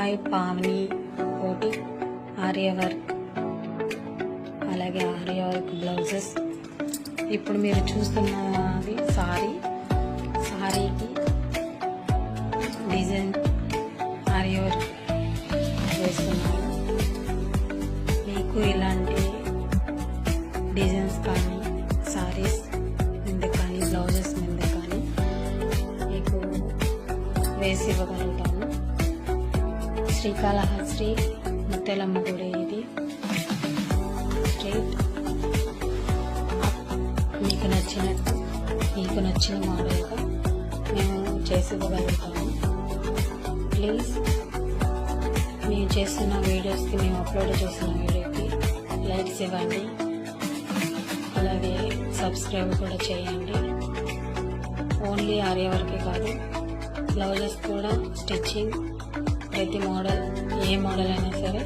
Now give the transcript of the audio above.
Hi Pavani కోటి ఆర్యవర్క్, అలాగే ఆర్యవర్క్ blouses. ఇప్పుడు మీరు చూస్తున్నది సారీకి డిజైన్ ఆర్యవర్క్ వేస్తున్నాను. మీకు ఇలాంటి డిజైన్స్ కానీ సారీస్ మీద కానీ బ్లౌజెస్ మీద కానీ మీకు వేసి ఇవ్వగలుగుతాను. శ్రీకాళహస్తి ముత్యాలమ్మ గుడి ఇది స్ట్రైట్. మీకు నచ్చిన మోడల్గా మేము చేసి ఇవ్వగలుగుతాము. ప్లీజ్ మేము చేస్తున్న వీడియోస్కి, మేము అప్లోడ్ చేస్తున్న వీడియోకి లైక్స్ ఇవ్వండి, అలాగే సబ్స్క్రైబ్ కూడా చేయండి. ఓన్లీ ఆర్యవర్కే కాదు, బ్లౌజెస్ కూడా స్టిచ్చింగ్, ప్రతి మోడల్ ఏ మోడల్ అయినా సరే